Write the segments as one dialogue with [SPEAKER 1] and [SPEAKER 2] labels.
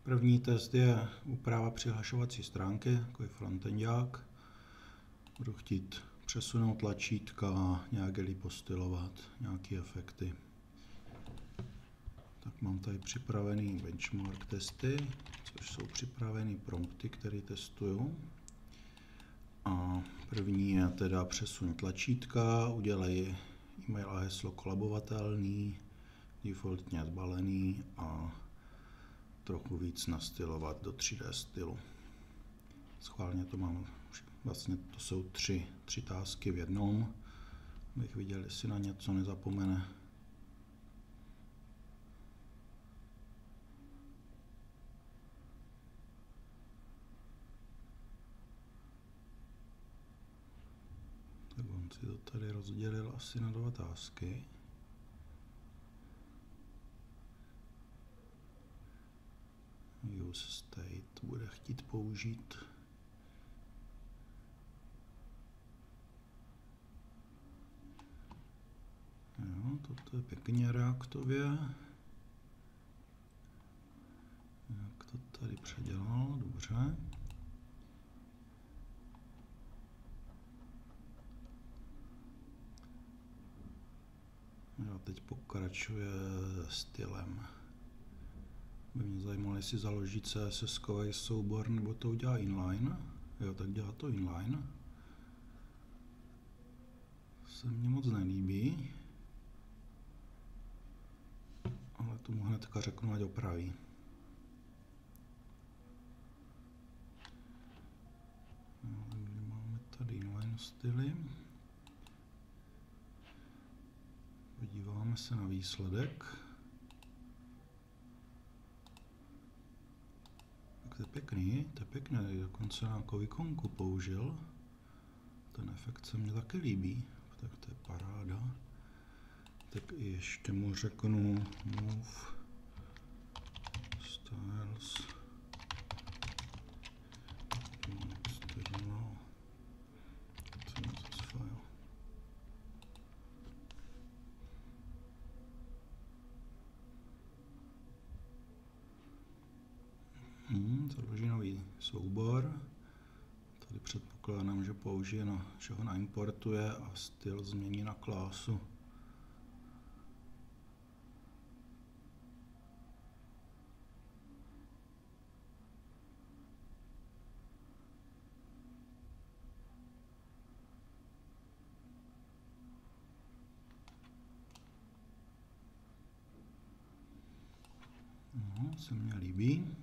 [SPEAKER 1] První test je úprava přihlašovací stránky, jako je frontendák. Budu chtít přesunout tlačítka, nějak je postylovat, nějaké efekty. Tak mám tady připravený benchmark testy, což jsou připravený prompty, které testuju. A první je teda přesun tlačítka, udělej e-mail a heslo kolabovatelný, defaultně zbalený a trochu víc nastylovat do 3D stylu. Schválně to mám, vlastně to jsou tři tásky v jednom, abych viděl, jestli na něco nezapomene. Tak on si to tady rozdělil asi na 2 tásky. Use state bude chtít použít. Jo, toto je pěkně reaktově. Jak to tady předělal, dobře. Jo, teď pokračuje stylem. By mě zajímalo, jestli založí CSS-kový soubor, nebo to udělá inline. Jo, tak dělá to inline. Se mně moc nelíbí. Ale tomu hnedka řeknu, ať opraví. No, takže máme tady inline styly. Podíváme se na výsledek. Tak to je pěkný, dokonce nějakou ikonku použil. Ten efekt se mně taky líbí, tak to je paráda. Tak ještě mu řeknu move styles external CSS file. Založí nový soubor. Tady předpokládám, že použije že ho naimportuje a styl změní na klásu. No, se mně líbí.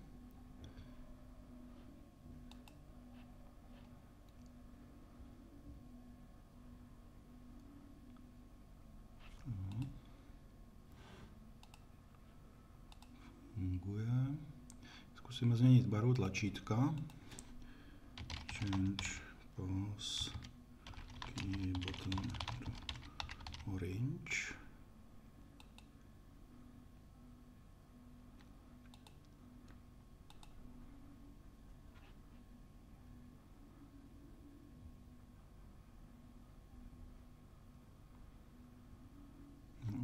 [SPEAKER 1] Funguje. Zkusíme změnit barvu tlačítka. Change pose key button to orange.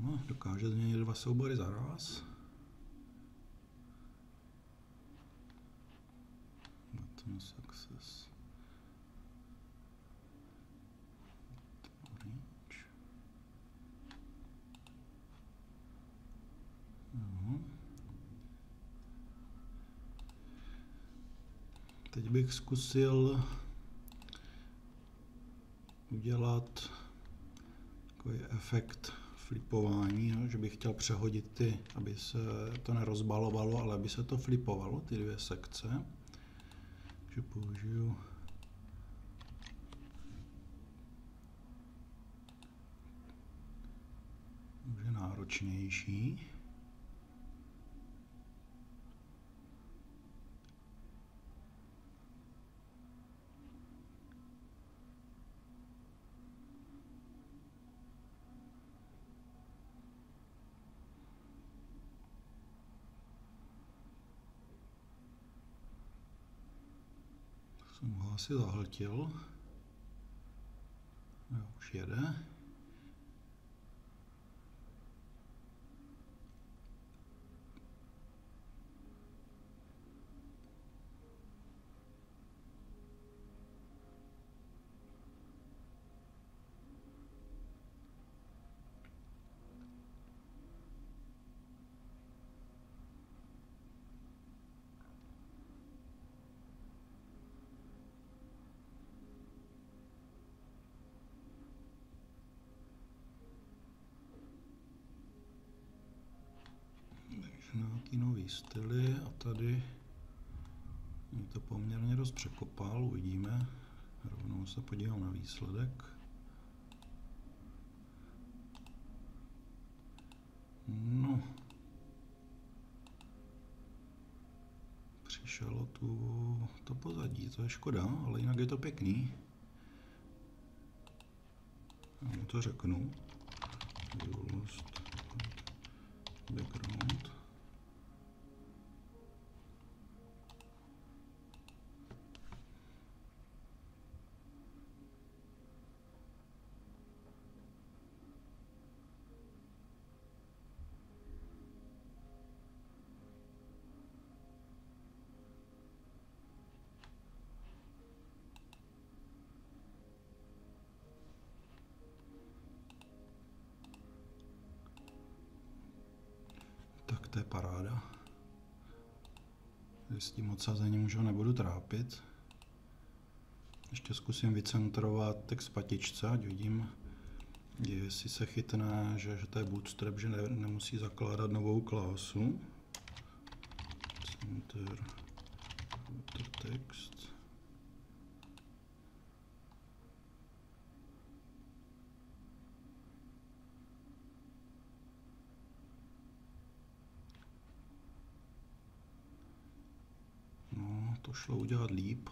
[SPEAKER 1] No, dokáže změnit 2 soubory za raz. Button success. Orange. No. Teď bych zkusil udělat takový efekt flipování, že bych chtěl přehodit aby se to nerozbalovalo, ale aby se to flipovalo, ty 2 sekce. Takže použiju už je náročnější. Jsem ho asi zahltil. Jo, už jede. nějaký nový styly a tady mě to poměrně dost překopal, uvidíme. Rovnou se podívám na výsledek. No, přišelo tu to pozadí, to je škoda, ale jinak je to pěkný. Já mu to řeknu. Background. Tak to je paráda. S tím odsazením už ho nebudu trápit. Ještě zkusím vycentrovat text patičce, ať vidím, jestli se chytne, že to je bootstrap, že nemusí zakládat novou klásu. Center text. No, to šlo udělat líp,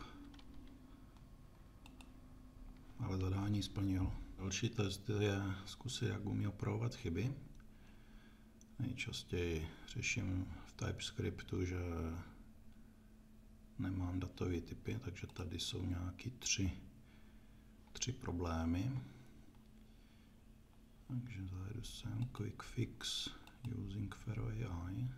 [SPEAKER 1] ale zadání splnil. Další test je zkusit, jak umí opravovat chyby. Nejčastěji řeším v TypeScriptu, že nemám datové typy, takže tady jsou nějaký tři problémy. Takže zajedu sem Quick Fix using Fero AI.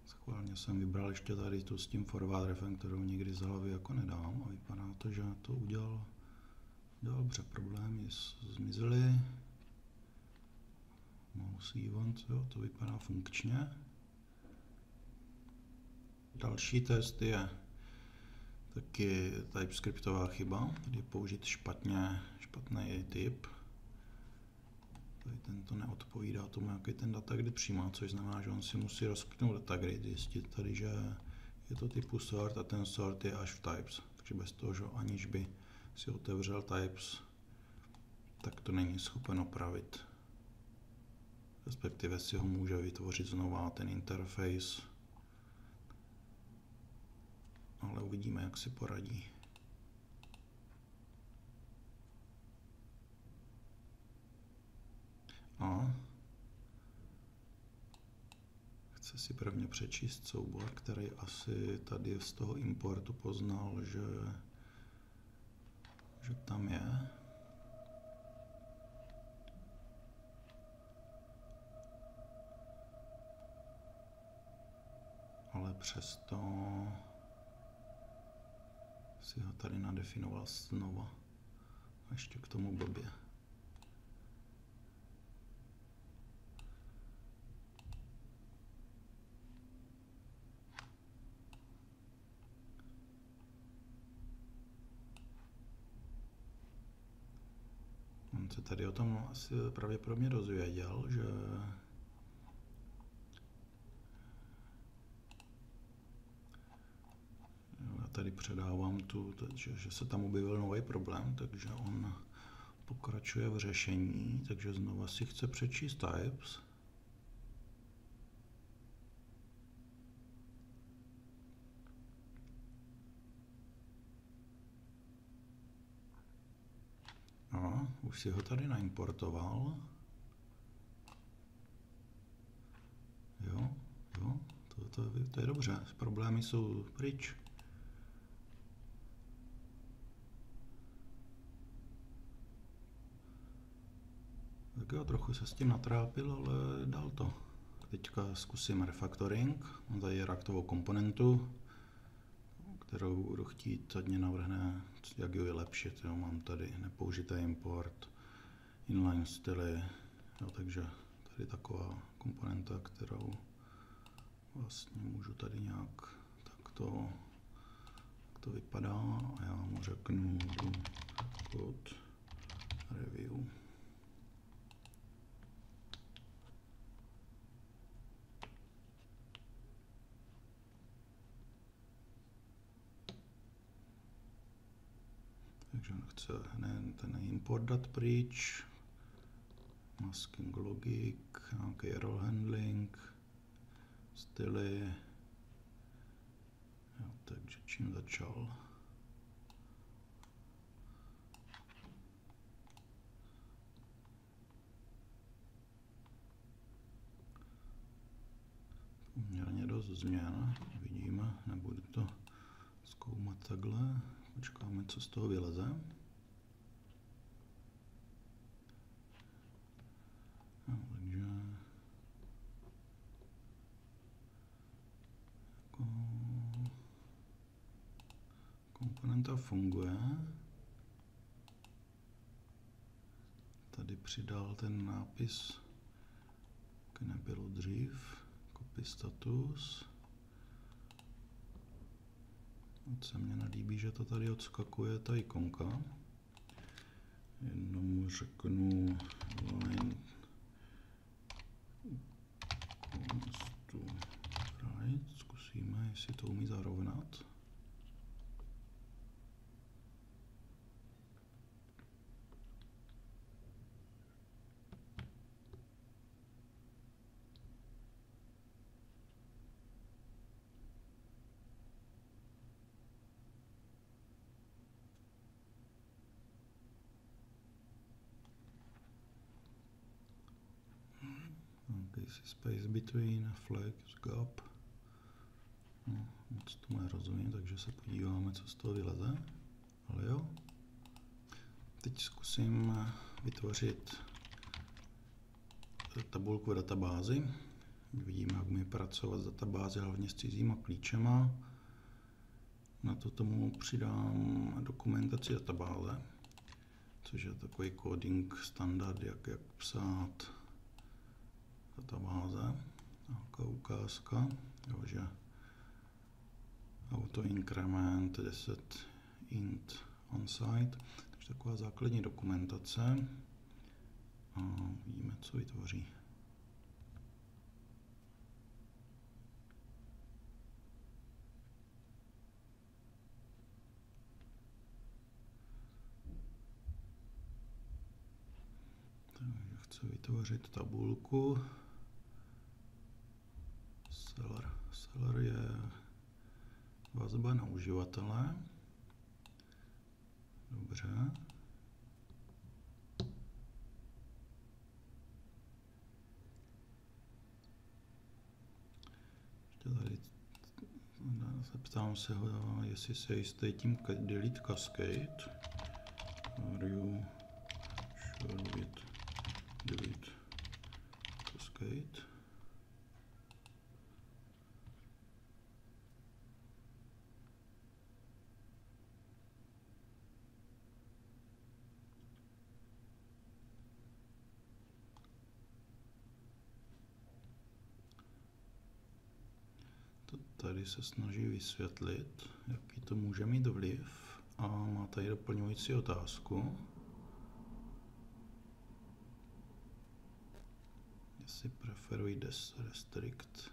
[SPEAKER 1] Schválně jsem vybral ještě tady tu s tím forward refem, kterou nikdy z hlavy jako nedám a vypadá to, že to udělal dobře. Problémy zmizely. Mouse event, jo, to vypadá funkčně. Další test je taky TypeScriptová chyba, kdy použít špatný typ. Tady tento neodpovídá tomu, jaký ten datagrid přijímá, což znamená, že on si musí rozkliknout datagrid, zjistit tady, že je to typu sort a ten sort je až v types. Takže bez toho, že aniž by si otevřel types, tak to není schopen opravit. Respektive si ho může vytvořit znova ten interface, ale uvidíme, jak si poradí. A chce si prvně přečíst soubor, který asi tady z toho importu poznal, že tam je. Ale přesto si ho tady nadefinoval znova. A ještě k tomu blbě. On se tady o tom asi pravděpodobně dozvěděl, že já tady předávám že se tam objevil nový problém, takže on pokračuje v řešení, takže znova si chce přečíst types. A už si ho tady naimportoval. Jo, to je dobře, problémy jsou pryč. Tak jo, trochu se s tím natrápil, ale dal to. Teďka zkusím refactoring. Mám tady reaktovou komponentu, kterou budu chtít, ať mě navrhne, jak ji vylepšit. Jo, mám tady nepoužitý import, inline styly, jo, takže tady taková komponenta, kterou vlastně můžu tady nějak takto to vypadá a já mu řeknu code review. Takže on chce ten import dat pryč, masking logic, nějaký error handling, styly. Jo, takže čím začal? Poměrně dost změn, vidíme, nebudu to zkoumat takhle, počkáme, co z toho vyleze. No, takže jako komponenta funguje. Tady přidal ten nápis, který nebyl dřív, copy status. Moc se mně nelíbí, že to tady odskakuje ta ikonka. Jednomu řeknu line to right. Zkusíme, jestli to umí zarovnat. Space between, flags, gap. No, moc tomu nerozumím, takže se podíváme, co z toho vyleze. Ale jo. Teď zkusím vytvořit tabulku v databázi. Vidíme, jak umí pracovat s databázi, hlavně s cizíma klíčema. Na to tomu přidám dokumentaci databáze, což je takový coding standard, jak psát databáze. Nějaká ukázka, jo, že auto increment 10 int onsite, takže taková základní dokumentace a vidíme, co vytvoří. Takže chci vytvořit tabulku. Seller je vazba na uživatele. Dobře. Ještě tady ptám se ho, jestli se jistý tím delete cascade. Are you sure with delete cascade? Tady se snaží vysvětlit, jaký to může mít vliv a má tady doplňující otázku. Jestli preferují restrict.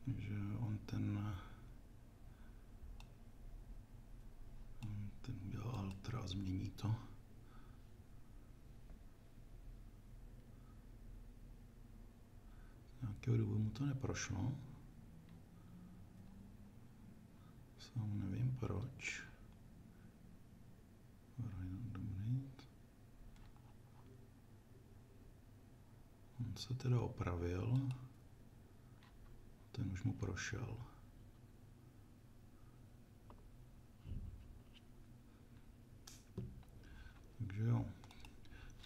[SPEAKER 1] Takže on ten udělá alter a změní to. Z nějakého důvodu mu to neprošlo. Sám nevím proč. On se teda opravil. Ten už mu prošel.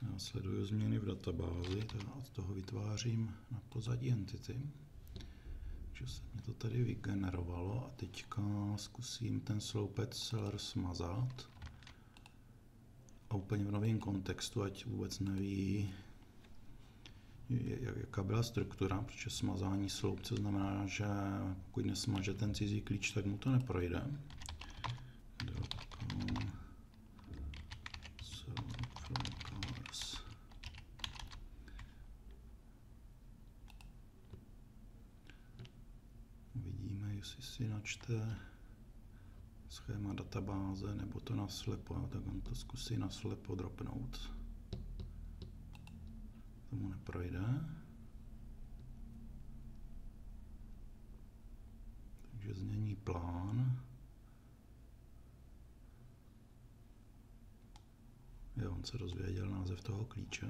[SPEAKER 1] Následuju změny v databázi, teda od toho vytvářím na pozadí entity. Takže se mi to tady vygenerovalo a teďka zkusím ten sloupec seller smazat. A úplně v novém kontextu, ať vůbec neví, jaká byla struktura, protože smazání sloupce znamená, že pokud nesmaže ten cizí klíč, tak mu to neprojde. Uvidíme, jestli si načte schéma databáze, nebo to naslepo, tak on to zkusí naslepo dropnout. Tomu neprojde. Takže změní plán. Jo, on se dozvěděl název toho klíče.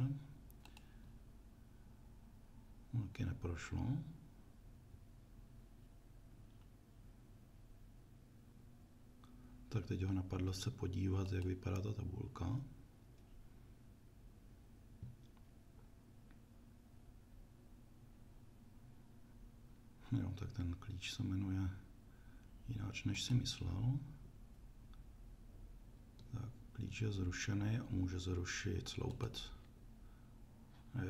[SPEAKER 1] Taky neprošlo. Tak teď ho napadlo se podívat, jak vypadá ta tabulka. Jo, tak ten klíč se jmenuje jináč, než si myslel. Tak, klíč je zrušený a může zrušit sloupec.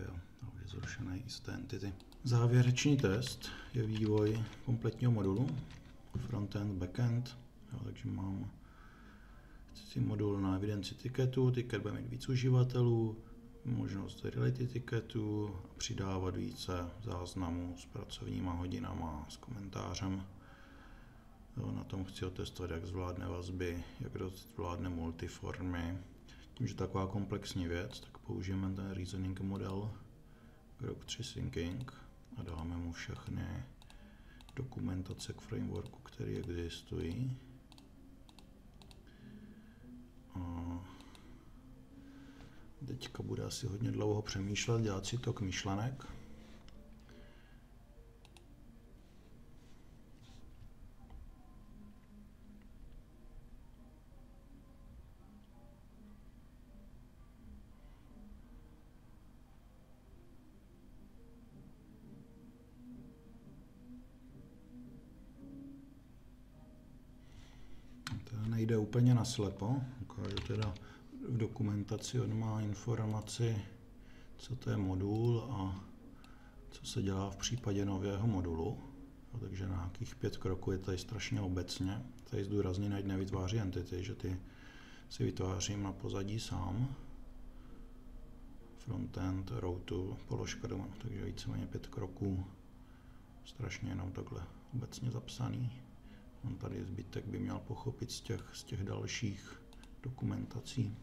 [SPEAKER 1] Jo, a už je zrušený i z té entity. Závěrečný test je vývoj kompletního modulu. Frontend, backend. Jo, takže mám modul na evidenci ticketů, ticket bude mít víc uživatelů, možnost related ticketů, přidávat více záznamů s pracovníma hodinama, s komentářem. Jo, na tom chci otestovat, jak zvládne vazby, jak zvládne multiformy. Tím, že taková komplexní věc, tak použijeme ten reasoning model Grok 3 Thinking a dáme mu všechny dokumentace k frameworku, které existují. A teďka bude asi hodně dlouho přemýšlet, dělat si tok myšlenek. To nejde úplně naslepo, ukážu teda v dokumentaci, on má informaci, co to je modul a co se dělá v případě nového modulu. Takže na nějakých 5 kroků je tady strašně obecně. Tady zdůrazně ať nevytváří entity, že ty si vytvářím na pozadí sám. Frontend, routu, položka doma, takže víceméně 5 kroků. Strašně jenom takhle obecně zapsaný. On tady zbytek by měl pochopit z těch dalších dokumentací.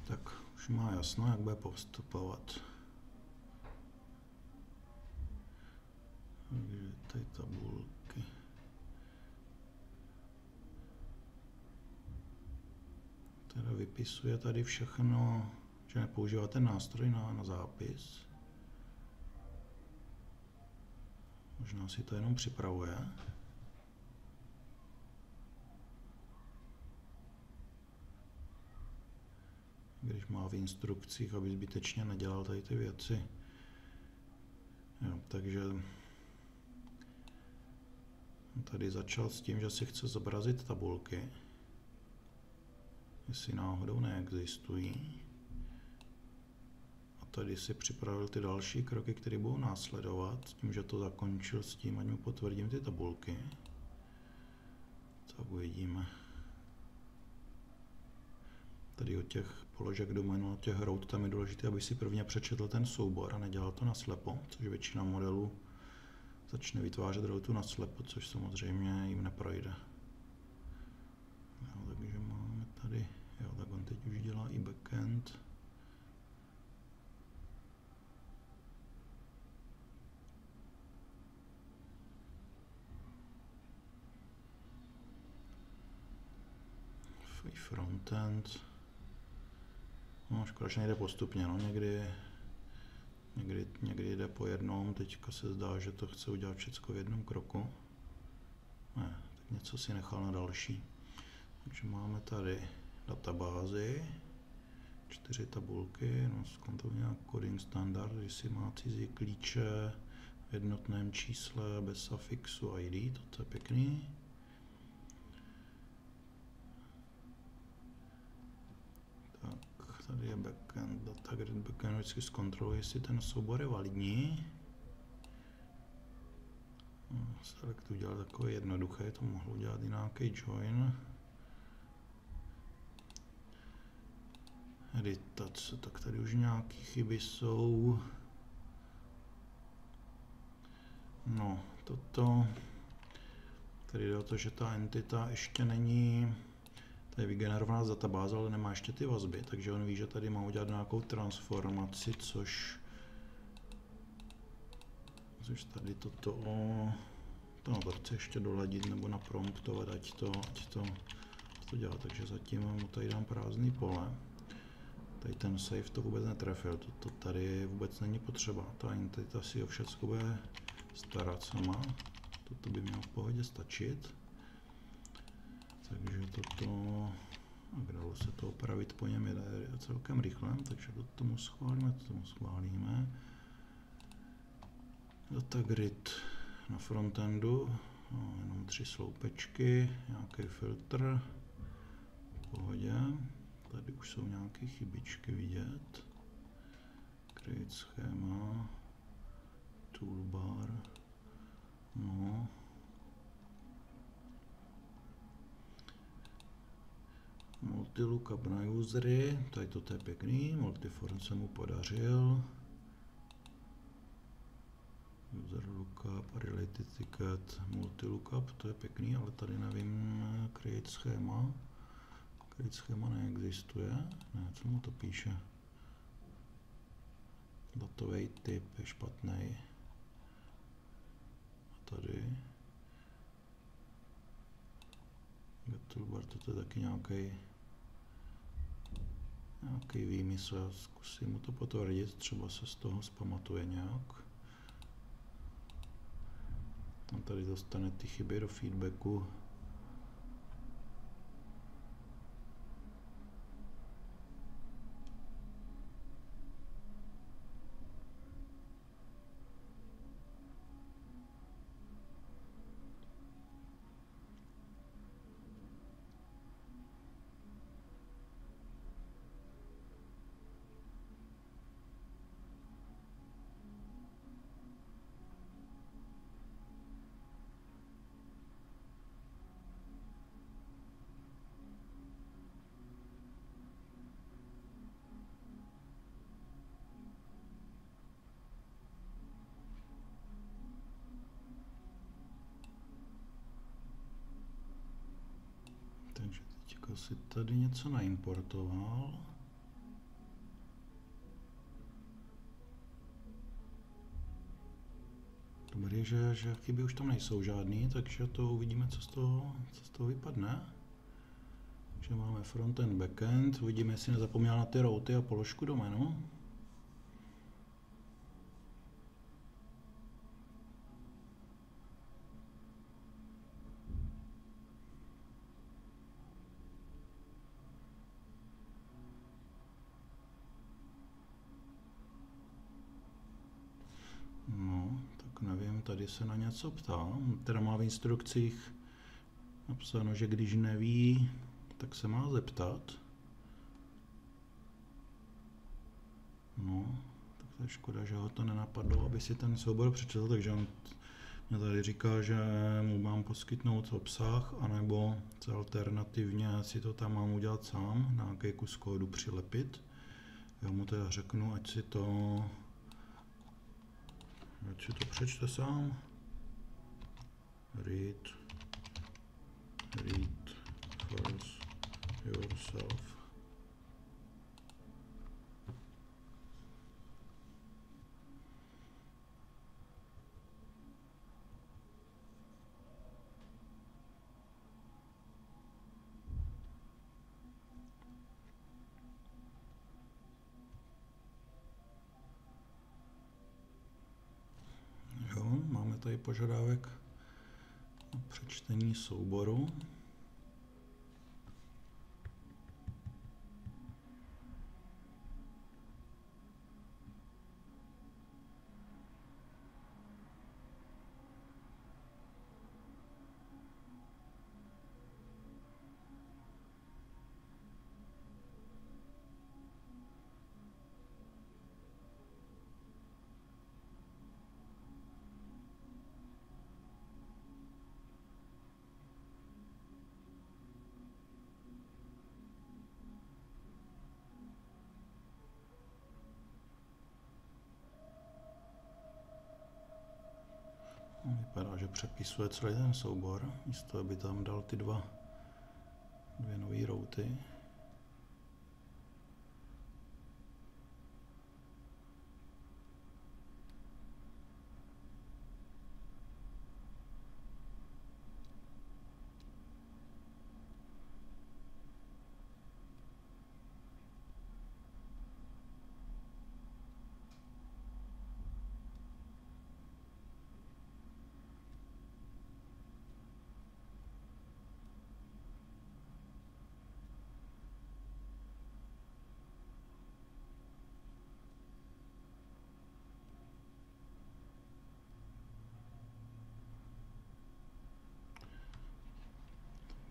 [SPEAKER 1] Tak už má jasno, jak bude postupovat. Takže ty tabulky. Teda vypisuje tady všechno, že nepoužívá ten nástroj na zápis. Možná si to jenom připravuje. Když má v instrukcích, aby zbytečně nedělal tady ty věci. Jo, takže tady začal s tím, že si chce zobrazit tabulky, jestli náhodou neexistují. A tady si připravil ty další kroky, které budou následovat, s tím, že to zakončil s tím, ať mu potvrdím ty tabulky. Tak uvidíme. tady od těch položek doménu, od těch rout, tam je důležité, aby si prvně přečetl ten soubor a nedělal to naslepo, což většina modelů začne vytvářet routu naslepo, což samozřejmě jim neprojde. Jo, takže máme tady, jo, tak on teď už dělá i backend. Frontend. No, škoda, že nejde postupně, no, někdy jde po jednom, teďka se zdá, že to chce udělat všechno v jednom kroku. Ne, tak něco si nechal na další. Takže máme tady databázi, 4 tabulky, no, zkontroluji nějak coding standard, když si má cizí klíče v jednotném čísle bez sufixu ID, to je pěkný. Tak, tady je backend, datagrid backend, vždycky zkontroluji, jestli ten soubor je validní. Select udělal takové jednoduché, to mohl udělat i nějaký join. Editace, tak tady už nějaké chyby jsou. No, toto. Tady jde o to, že ta entita ještě není, to je vygenerovaná z databáze, ale nemá ještě ty vazby, takže on ví, že tady má udělat nějakou transformaci, což tady toto to chce ještě doladit nebo napromptovat, ať to dělá, takže zatím mu tady dám prázdný pole. Tady ten save to vůbec netrefil, to tady vůbec není potřeba, ta entita si o všecko bude starat sama, toto by mělo v pohodě stačit. Takže toto, a dalo se to opravit po něm je celkem rychle, takže to tomu schválíme. Datagrid na frontendu, no, jenom 3 sloupečky, nějaký filtr, v pohodě. Tady už jsou nějaké chybičky vidět. Create schéma, toolbar, no. Multilookup na usery, tady to je pěkný, multiform se mu podařil. User lookup, related ticket, multilookup, to je pěkný, ale tady nevím, create schéma. Create schéma neexistuje, ne, co mu to píše? Datový typ je špatný. A tady. Toolbar, to je taky nějaký výmysl, zkusím mu to potvrdit, třeba se z toho zpamatuje nějak. A tady dostane ty chyby do feedbacku. Takže teďka si tady něco naimportoval. Dobrý, že chyby už tam nejsou žádný, takže to uvidíme, co z toho vypadne. Takže máme frontend, backend, uvidíme, jestli nezapomněl na ty routy a položku doménu. No, tak nevím, tady se na něco ptá. Teda má v instrukcích napsáno, že když neví, tak se má zeptat. No, tak to je škoda, že ho to nenapadlo, aby si ten soubor přečetl, takže on Mě tady říká, že mu mám poskytnout obsah, anebo alternativně si to tam mám udělat sám, nějaký kus kódu přilepit. Já mu teda řeknu, ať si to přečte sám. Read first yourself. Máme tady požadavek na přečtení souboru. Vypadá, že přepisuje celý ten soubor, místo aby tam dal ty dvě nové routy.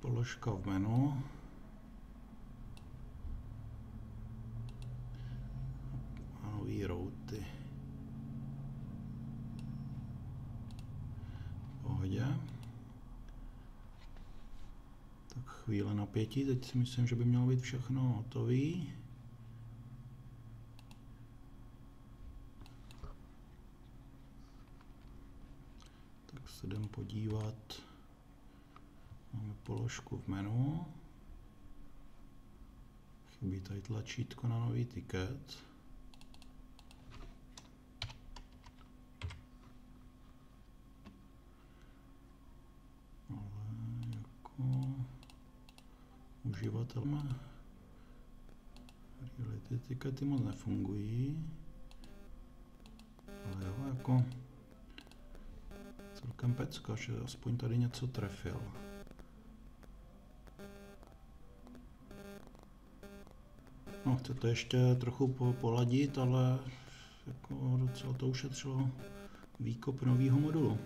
[SPEAKER 1] Položka v menu. A nový routy. V pohodě. Tak chvíle napětí, teď si myslím, že by mělo být všechno hotový. Tak se jdem podívat. Máme položku v menu. Chybí tady tlačítko na nový tiket. Ale jako uživatel reality tikety moc nefungují. Ale jo, jako celkem pecka, že aspoň tady něco trefil. No, chce to ještě trochu poladit, ale jako docela to ušetřilo výkop nového modulu.